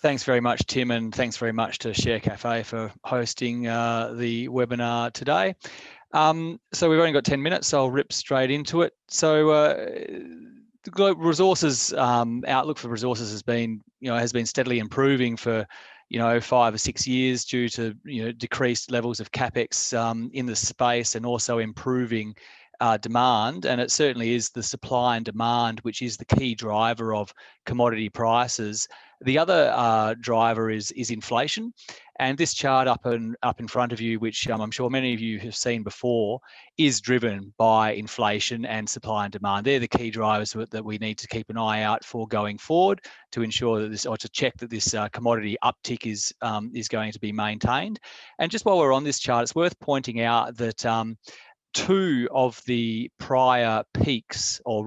Thanks very much, Tim, and thanks very much to Share Cafe for hosting the webinar today. So we've only got 10 minutes, so I'll rip straight into it. So the global resources outlook for resources has been steadily improving for 5 or 6 years due to decreased levels of capex in the space, and also improving demand. And it certainly is the supply and demand which is the key driver of commodity prices. The other driver is inflation, and this chart up in front of you, which I'm sure many of you have seen before, is driven by inflation and supply and demand. They're the key drivers that we need to keep an eye out for going forward, to ensure that to check that this commodity uptick is going to be maintained. And just while we're on this chart, it's worth pointing out that two of the prior peaks, or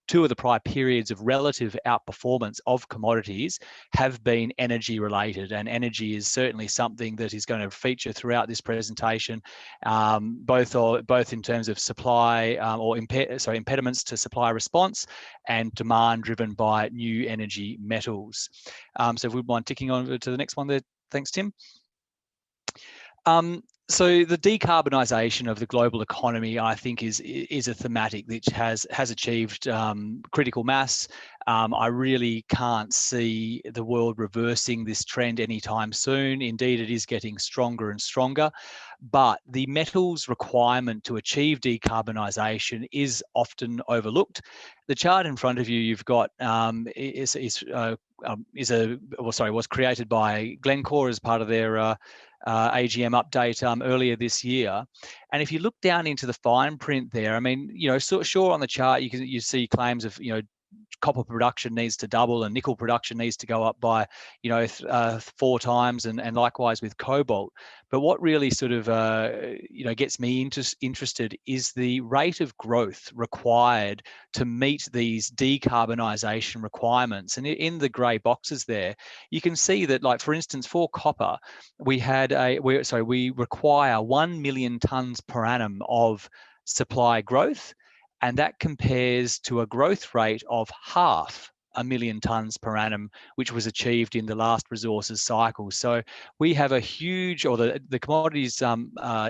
two of the prior periods of relative outperformance of commodities have been energy related, and energy is certainly something that is going to feature throughout this presentation, both in terms of supply impediments to supply response, and demand driven by new energy metals. So if we mind ticking on to the next one there, thanks, Tim. So the decarbonisation of the global economy, I think, is a thematic which has achieved critical mass. I really can't see the world reversing this trend anytime soon. Indeed, it is getting stronger and stronger. But the metals requirement to achieve decarbonisation is often overlooked. The chart in front of you, you've got was created by Glencore as part of their AGM update earlier this year. And if you look down into the fine print there, I mean, sure, on the chart you see claims of copper production needs to double and nickel production needs to go up by 4 times, and likewise with cobalt. But what really sort of gets me interested is the rate of growth required to meet these decarbonisation requirements. And in the grey boxes there, you can see that, like, for instance, for copper, we require 1 million tonnes per annum of supply growth. And that compares to a growth rate of 500,000 tonnes per annum, which was achieved in the last resources cycle. So we have a huge, or the commodities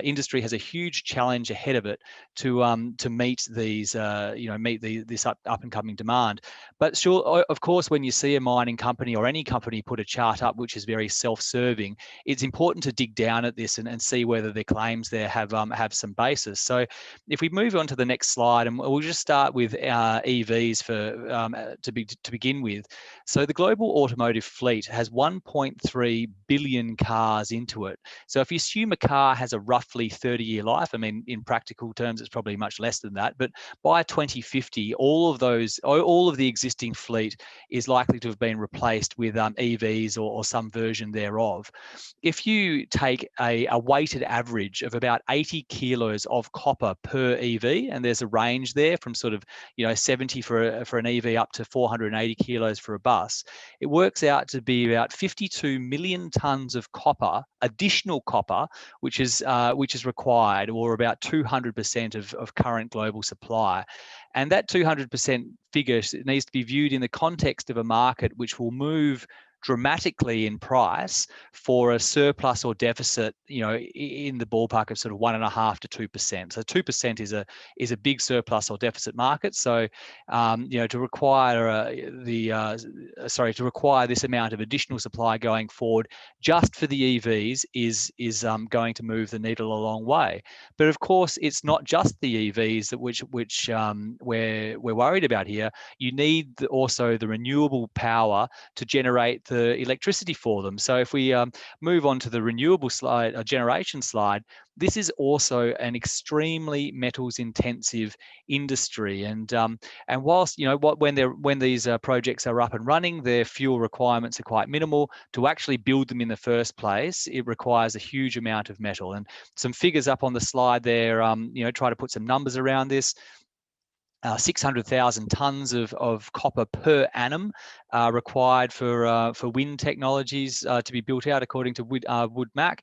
industry has a huge challenge ahead of it to meet these, this up and coming demand. But sure, of course, when you see a mining company or any company put a chart up which is very self-serving, it's important to dig down at this and see whether their claims there have some basis. So if we move on to the next slide, and we'll just start with EVs to begin with. So the global automotive fleet has 1.3 billion cars into it. So if you assume a car has a roughly 30-year life, I mean, in practical terms, it's probably much less than that. But by 2050, all of the existing fleet is likely to have been replaced with EVs or some version thereof. If you take a weighted average of about 80 kilos of copper per EV, and there's a range there from sort of 70 for an EV up to 480 kilos for a bus, it works out to be about 52 million tonnes of copper, additional copper, which is required, or about 200% of current global supply. And that 200% figure needs to be viewed in the context of a market which will move dramatically in price for a surplus or deficit, in the ballpark of sort of 1.5 to 2%. So 2% is a big surplus or deficit market. So to require this amount of additional supply going forward just for the EVs is going to move the needle a long way. But of course, it's not just the EVs that which we're worried about here. You need also the renewable power to generate the electricity for them. So if we move on to the renewable slide, generation slide, this is also an extremely metals intensive industry. And whilst when these projects are up and running, their fuel requirements are quite minimal. To actually build them in the first place, it requires a huge amount of metal. And some figures up on the slide there, try to put some numbers around this. 600,000 tonnes of copper per annum required for wind technologies to be built out, according to WoodMac.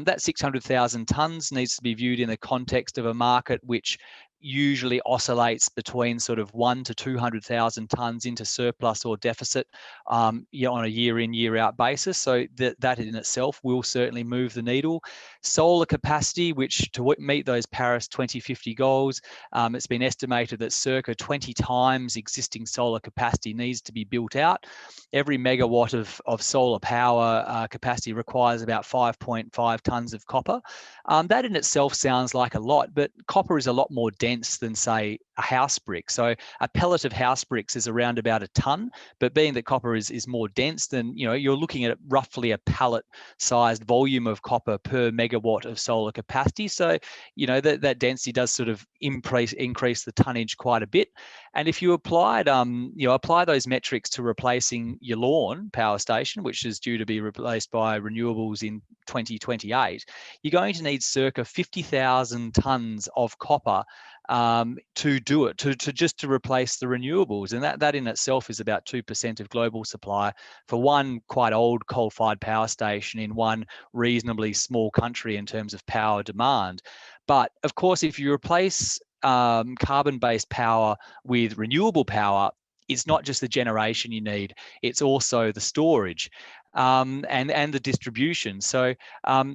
That 600,000 tonnes needs to be viewed in the context of a market which usually oscillates between sort of 1 to 200,000 tonnes into surplus or deficit on a year in, year out basis. So that in itself will certainly move the needle. Solar capacity, which to meet those Paris 2050 goals, it's been estimated that circa 20 times existing solar capacity needs to be built out. Every megawatt of solar power capacity requires about 5.5 tonnes of copper. That in itself sounds like a lot, but copper is a lot more dense than, say, a house brick. So a pellet of house bricks is around about a tonne, but being that copper is more dense, then you're looking at roughly a pallet-sized volume of copper per megawatt of solar capacity. So that density does sort of increase the tonnage quite a bit. And if you applied apply those metrics to replacing your lawn power station, which is due to be replaced by renewables in 2028, you're going to need circa 50,000 tonnes of copper to do it, to replace the renewables. And that in itself is about 2% of global supply for one quite old coal-fired power station in one reasonably small country in terms of power demand. But of course, if you replace carbon-based power with renewable power, it's not just the generation you need, it's also the storage and the distribution. So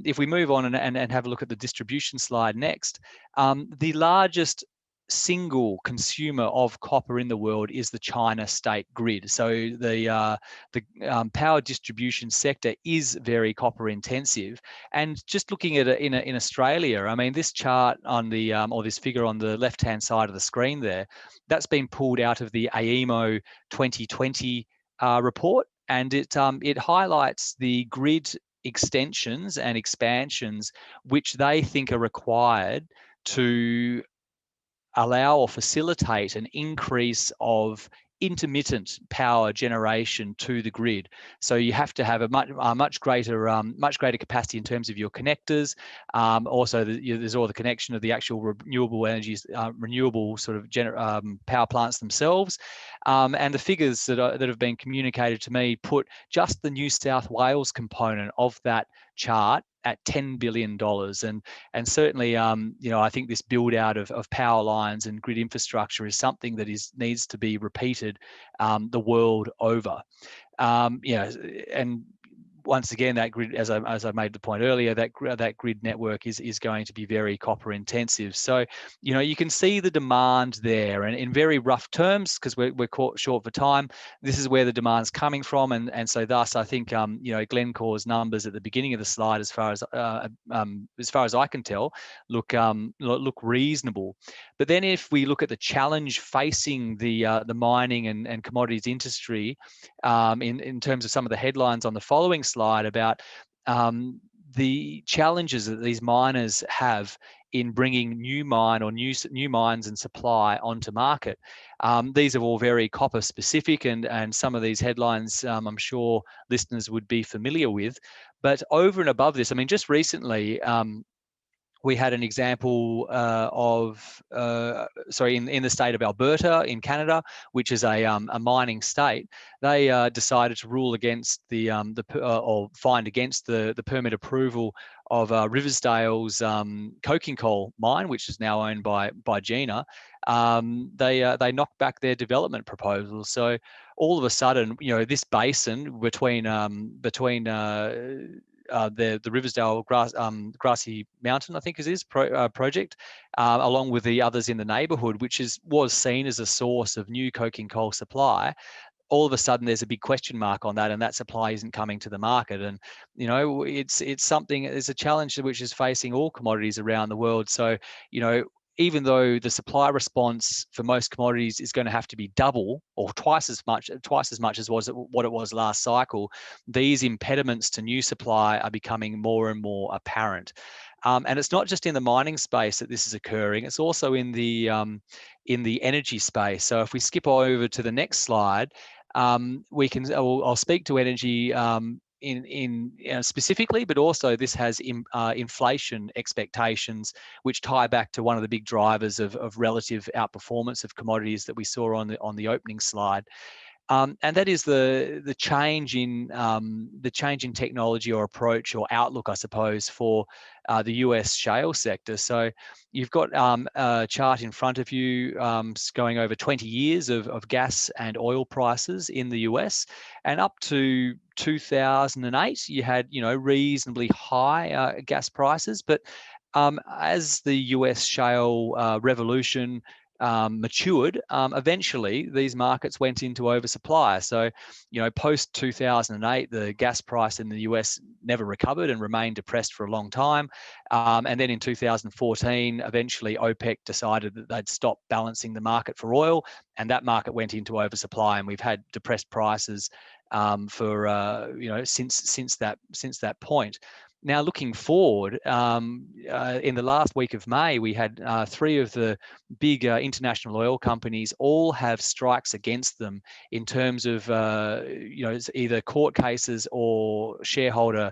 if we move on and have a look at the distribution slide next, the largest single consumer of copper in the world is the China state grid. So the power distribution sector is very copper intensive. And just looking at it in Australia, I mean, this chart on the or this figure on the left hand side of the screen there, that's been pulled out of the AEMO 2020 report, and it highlights the grid extensions and expansions which they think are required to allow or facilitate an increase of intermittent power generation to the grid. So you have to have a much greater capacity in terms of your connectors. Also, there's all the connection of the actual renewable energies, renewable sort of power plants themselves. And the figures that have been communicated to me put just the New South Wales component of that chart at $10 billion. And certainly, I think this build out of power lines and grid infrastructure is something that needs to be repeated the world over. And once again, that grid, as I made the point earlier, that grid network is going to be very copper intensive. So, you can see the demand there, and in very rough terms, because we're caught short for time, this is where the demand's coming from, and so thus I think Glencore's numbers at the beginning of the slide, as far as I can tell, look reasonable. But then if we look at the challenge facing the mining and commodities industry, in terms of some of the headlines on the following slide about the challenges that these miners have in bringing new mines and supply onto market. These are all very copper specific, and some of these headlines I'm sure listeners would be familiar with. But over and above this, I mean, just recently, we had an example in the state of Alberta in Canada, which is a mining state. They decided to rule against or find against the permit approval of Riversdale's coking coal mine, which is now owned by Gina. They knocked back their development proposal. So all of a sudden, this basin between the Riversdale Grassy Mountain, I think it is, project, along with the others in the neighbourhood, which was seen as a source of new coking coal supply. All of a sudden, there's a big question mark on that, and that supply isn't coming to the market. And it's a challenge which is facing all commodities around the world. So even though the supply response for most commodities is going to have to be double or twice as much as what it was last cycle, these impediments to new supply are becoming more and more apparent. And it's not just in the mining space that this is occurring; it's also in the energy space. So if we skip over to the next slide, I'll speak to energy specifically, but also this has inflation expectations, which tie back to one of the big drivers of relative outperformance of commodities that we saw on the opening slide. And that is the change in technology or approach or outlook, I suppose, for the US shale sector. So you've got a chart in front of you going over 20 years of gas and oil prices in the US, and up to 2008, you had reasonably high gas prices, but as the US shale revolution matured, eventually these markets went into oversupply. So, post 2008, the gas price in the US never recovered and remained depressed for a long time. And then in 2014, eventually OPEC decided that they'd stop balancing the market for oil, and that market went into oversupply, and we've had depressed prices for since that point. Now, looking forward, in the last week of May, we had 3 of the big international oil companies all have strikes against them in terms of either court cases or shareholder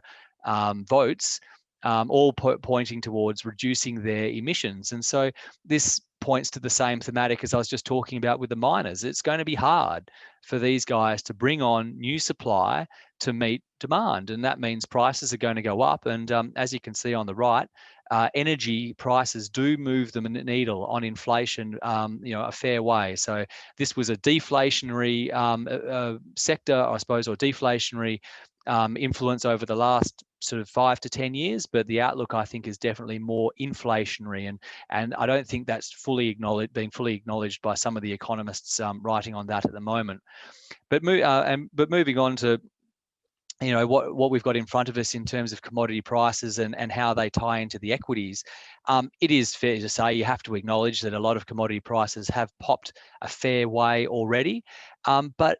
votes, all pointing towards reducing their emissions. And so this points to the same thematic as I was just talking about with the miners. It's going to be hard for these guys to bring on new supply to meet demand, and that means prices are going to go up. And as you can see on the right, energy prices do move the needle on inflation, a fair way. So this was a deflationary sector, I suppose, or deflationary influence over the last sort of 5 to 10 years, but the outlook, I think, is definitely more inflationary, and I don't think that's being fully acknowledged by some of the economists writing on that at the moment. But moving on to what we've got in front of us in terms of commodity prices and how they tie into the equities, it is fair to say you have to acknowledge that a lot of commodity prices have popped a fair way already, but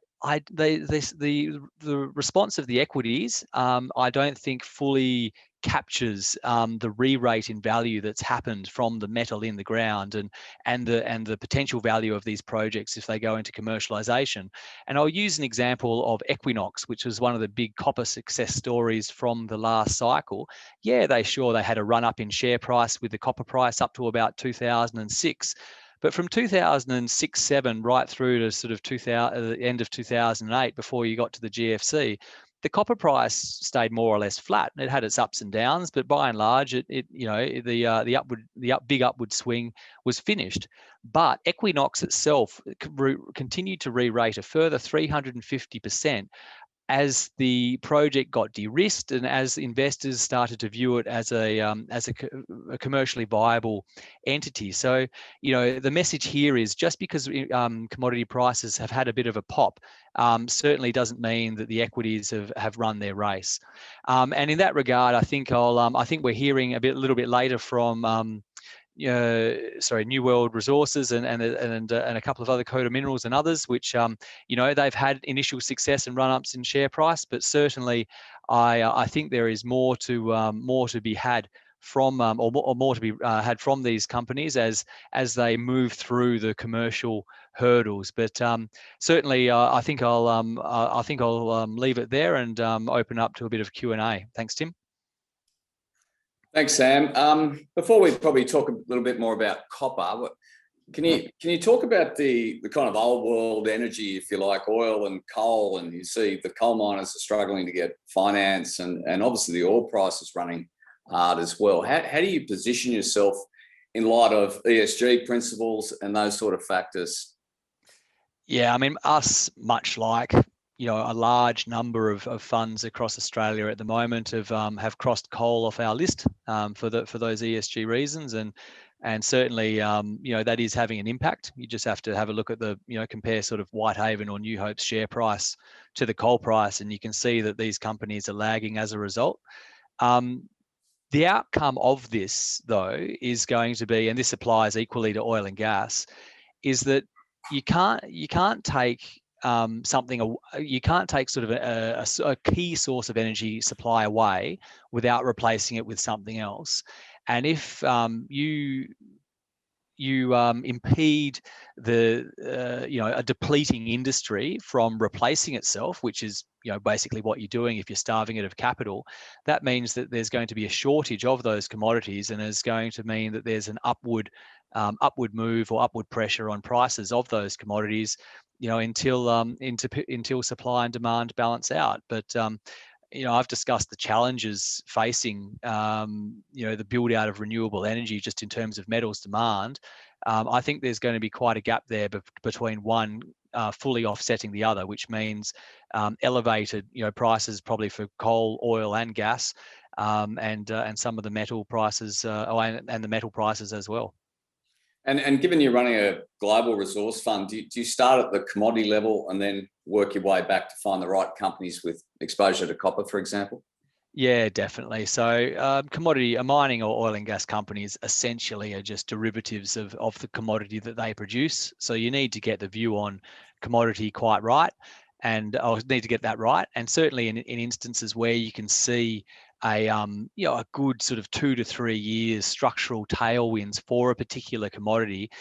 the response of the equities, I don't think fully captures the re-rate in value that's happened from the metal in the ground and the potential value of these projects if they go into commercialization. And I'll use an example of Equinox, which was one of the big copper success stories from the last cycle. Yeah, they had a run up in share price with the copper price up to about 2006. But from 2006-7 right through to sort of the end of 2008, before you got to the GFC, the copper price stayed more or less flat. It had its ups and downs, but by and large, the big upward swing was finished. But Equinox itself continued to re-rate a further 350% as the project got de-risked and as investors started to view it as a commercially viable entity. So, the message here is just because commodity prices have had a bit of a pop, certainly doesn't mean that the equities have run their race. And in that regard, I think we're hearing a little bit later from New World Resources and a couple of other Coda Minerals and others, which they've had initial success and run-ups in share price, but certainly I think there is more to be had from or more to be had from these companies as they move through the commercial hurdles. But certainly I think I'll leave it there and open up to a bit of Q&A. Thanks, Tim. Thanks, Sam. Before we probably talk a little bit more about copper, can you talk about the kind of old world energy, if you like, oil and coal, and you see the coal miners are struggling to get finance, and obviously the oil price is running hard as well. How do you position yourself in light of ESG principles and those sort of factors? Yeah, I mean, us, much like a large number of funds across Australia at the moment have crossed coal off our list for those ESG reasons, and certainly that is having an impact. You just have to have a look at compare sort of Whitehaven or New Hope's share price to the coal price, and you can see that these companies are lagging as a result. The outcome of this, though, is going to be, and this applies equally to oil and gas, is that you can't take you can't take sort of a key source of energy supply away without replacing it with something else. And if you impede the a depleting industry from replacing itself, which is basically what you're doing if you're starving it of capital. That means that there's going to be a shortage of those commodities, and is going to mean that there's an upward move or upward pressure on prices of those commodities, until supply and demand balance out. But I've discussed the challenges facing, the build out of renewable energy just in terms of metals demand. I think there's going to be quite a gap there between one fully offsetting the other, which means elevated, prices probably for coal, oil, and gas, and some of the metal prices, and the metal prices as well. And given you're running a global resource fund, do you start at the commodity level and then work your way back to find the right companies with exposure to copper, for example? Yeah, definitely. So commodity, mining or oil and gas companies essentially are just derivatives of the commodity that they produce. So you need to get the view on commodity quite right, and I need to get that right. And certainly in instances where you can see a good sort of 2 to 3 years structural tailwinds for a particular commodity,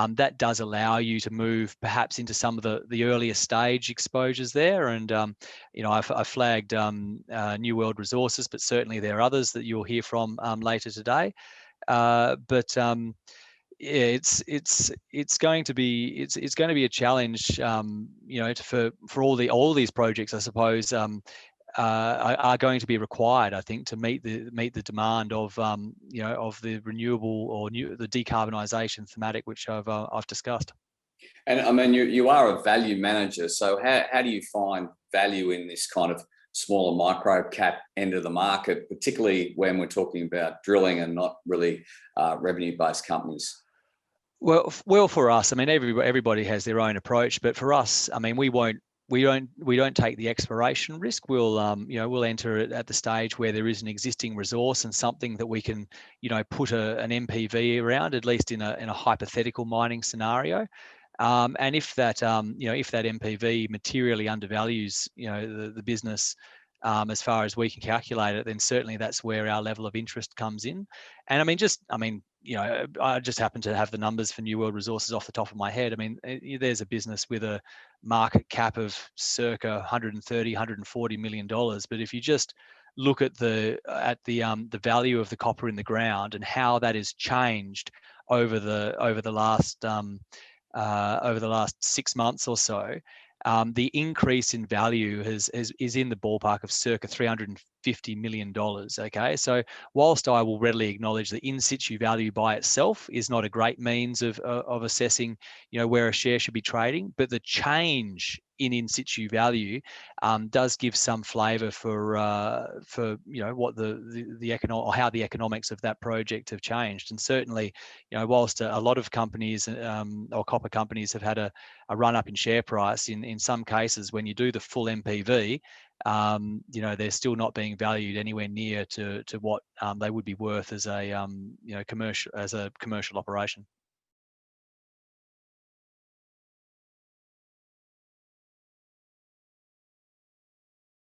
that does allow you to move perhaps into some of the earlier stage exposures there. And I flagged New World Resources, but certainly there are others that you'll hear from later today. Yeah, it's going to be a challenge, for all these projects, I suppose, are going to be required, I think, to meet the demand of of the renewable or the decarbonisation thematic, which I've discussed. And I mean, you are a value manager, so how do you find value in this kind of smaller micro cap end of the market, particularly when we're talking about drilling and not really revenue-based companies? Well, for us, I mean, everybody has their own approach, but for us, I mean, we don't take the exploration risk. We'll enter it at the stage where there is an existing resource and something that we can, put an NPV around, at least in a hypothetical mining scenario. And if that NPV materially undervalues, the business, as far as we can calculate it, then certainly that's where our level of interest comes in. And I just happen to have the numbers for New World Resources off the top of my head. I mean, there's a business with a market cap of circa 130, 140 million dollars. But if you just look at the value of the copper in the ground and how that has changed over the last 6 months or so, the increase in value is in the ballpark of circa $350 million. Okay, so whilst I will readily acknowledge that in situ value by itself is not a great means of assessing, where a share should be trading, but the change in situ value does give some flavour for what the economic, or how the economics of that project have changed. And certainly, whilst a lot of companies or copper companies have had a run up in share price, in some cases when you do the full NPV, they're still not being valued anywhere near to what they would be worth as a commercial operation.